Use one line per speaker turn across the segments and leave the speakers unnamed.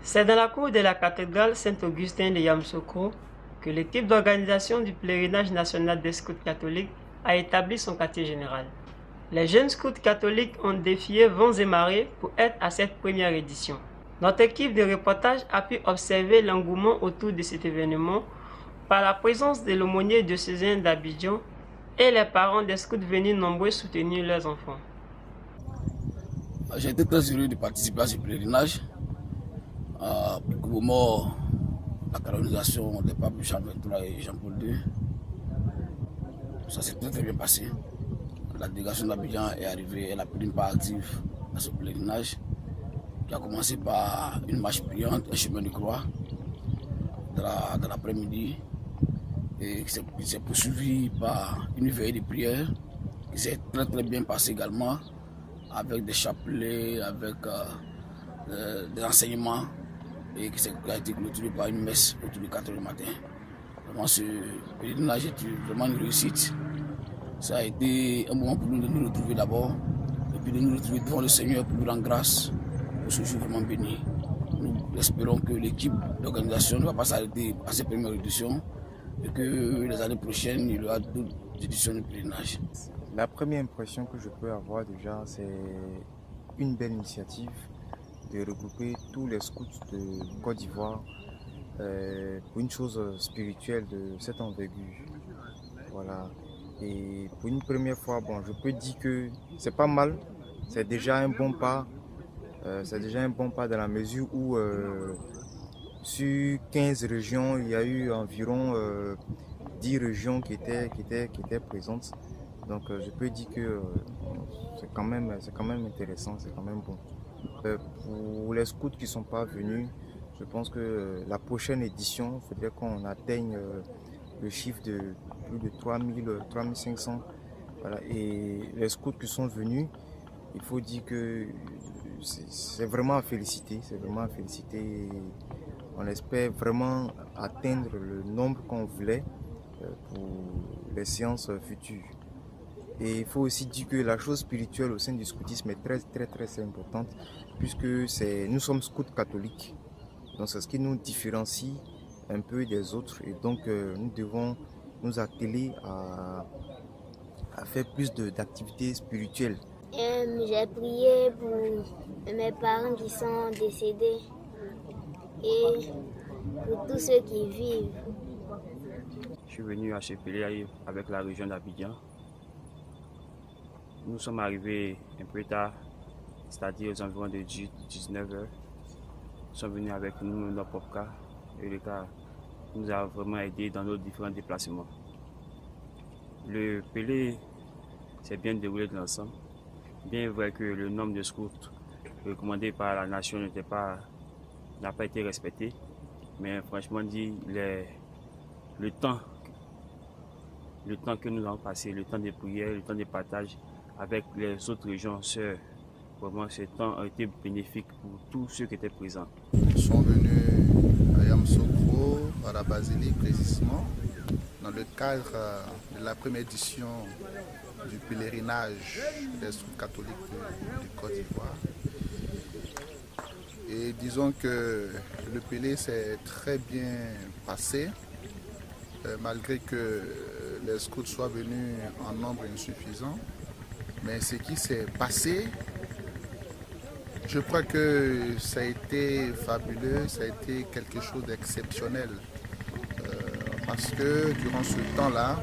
C'est dans la cour de la cathédrale Saint-Augustin de Yamoussoukro que l'équipe d'organisation du pèlerinage national des scouts catholiques a établi son quartier général. Les jeunes scouts catholiques ont défié vents et marées pour être à cette première édition. Notre équipe de reportage a pu observer l'engouement autour de cet événement par la présence de l'aumônier diocésain d'Abidjan et les parents des scouts venus nombreux soutenir leurs enfants.
J'ai été très heureux de participer à ce pèlerinage pour le moment la canonisation des papes Jean XXIII et Jean-Paul II. Ça s'est très bien passé. La délégation d'Abidjan est arrivée, elle a pris une part active à ce pèlerinage qui a commencé par une marche priante, un chemin de croix dans l'après-midi et qui s'est poursuivi par une veillée de prière qui s'est très bien passée également avec des chapelets, avec des enseignements et qui a été clôturé par une messe autour de 4 h du matin. Vraiment, ce pèlerinage est vraiment une réussite. Ça a été un moment pour nous de nous retrouver d'abord et puis de nous retrouver devant le Seigneur pour lui rendre grâce pour ce jour vraiment béni. Nous espérons que l'équipe d'organisation ne va pas s'arrêter à cette première édition et que les années prochaines, il y aura d'autres éditions de pèlerinage.
La première impression que je peux avoir déjà, c'est une belle initiative de regrouper tous les scouts de Côte d'Ivoire pour une chose spirituelle de cette envergure. Voilà. Et pour une première fois, je peux dire que c'est pas mal, c'est déjà un bon pas. Dans la mesure où sur 15 régions, il y a eu environ 10 régions qui étaient présentes. Donc je peux dire que c'est quand même intéressant, c'est quand même bon. Pour les scouts qui ne sont pas venus, je pense que la prochaine édition, il faudrait qu'on atteigne le chiffre de plus de 3500. Voilà. Et les scouts qui sont venus, il faut dire que c'est vraiment à féliciter. On espère vraiment atteindre le nombre qu'on voulait pour les séances futures. Et il faut aussi dire que la chose spirituelle au sein du scoutisme est très importante puisque nous sommes scouts catholiques. Donc c'est ce qui nous différencie un peu des autres et donc nous devons nous atteler à faire plus d'activités spirituelles.
J'ai prié pour mes parents qui sont décédés et pour tous ceux qui vivent.
Je suis venu à ce pèlerinage avec la région d'Abidjan. Nous sommes arrivés un peu tard, c'est-à-dire aux environs de 19 heures. Nous sommes venus avec nous, notre propre car, et le car nous a vraiment aidé dans nos différents déplacements. Le pèlerin s'est bien déroulé de l'ensemble. Bien vrai que le nombre de scouts recommandé par la nation n'a pas été respecté, mais franchement dit, le temps que nous avons passé, le temps de prière, le temps de partage avec les autres régions sœurs, vraiment ce temps a été bénéfique pour tous ceux qui étaient présents.
Nous sommes venus à Yamoussoukro, à la basilique précisément, dans le cadre de la première édition du pèlerinage des scouts catholiques du Côte d'Ivoire. Et disons que le pèlerin s'est très bien passé, malgré que les scouts soient venus en nombre insuffisant. Mais ce qui s'est passé, je crois que ça a été fabuleux, ça a été quelque chose d'exceptionnel. Parce que durant ce temps-là,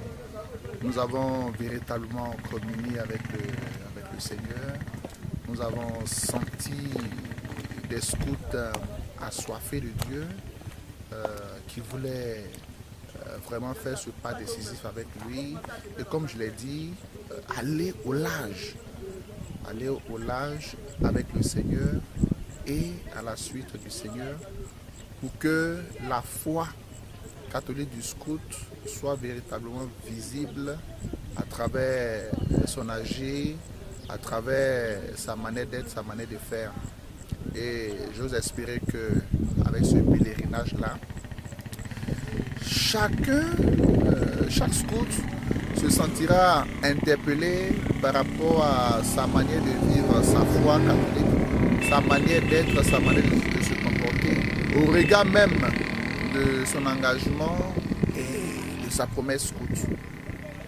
nous avons véritablement communié avec le Seigneur. Nous avons senti des scouts assoiffés de Dieu, qui voulaient vraiment faire ce pas décisif avec lui. Et comme je l'ai dit, aller au large avec le Seigneur et à la suite du Seigneur pour que la foi catholique du scout soit véritablement visible à travers son agir, à travers sa manière d'être, sa manière de faire. Et j'ose espérer qu'avec ce pèlerinage-là, chaque scout se sentira interpellé par rapport à sa manière de vivre sa foi catholique, sa manière d'être, sa manière de se comporter. au regard même de son engagement et de sa promesse scout.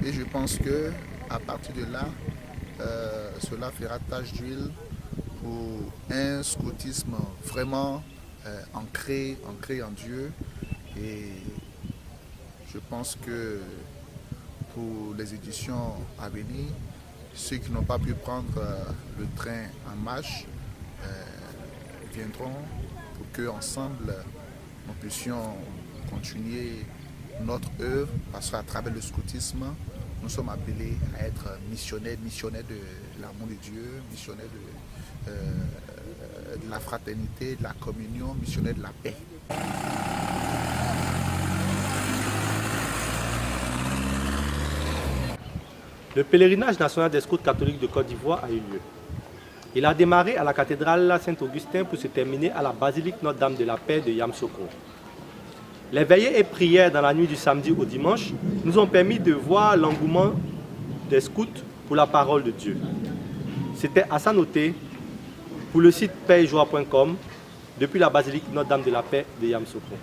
Et je pense que à partir de là, cela fera tache d'huile pour un scoutisme vraiment ancré en Dieu. Et je pense que pour les éditions à venir, ceux qui n'ont pas pu prendre le train en marche viendront pour qu'ensemble nous puissions continuer notre œuvre, parce qu'à travers le scoutisme, nous sommes appelés à être missionnaires de l'amour de Dieu, missionnaires de la fraternité, de la communion, missionnaires de la paix.
Le pèlerinage national des scouts catholiques de Côte d'Ivoire a eu lieu. Il a démarré à la cathédrale Saint-Augustin pour se terminer à la basilique Notre-Dame de la Paix de Yamoussoukro. Les veillées et prières dans la nuit du samedi au dimanche nous ont permis de voir l'engouement des scouts pour la parole de Dieu. C'était Hassan Oté pour le site paixjoie.com depuis la basilique Notre-Dame de la Paix de Yamoussoukro.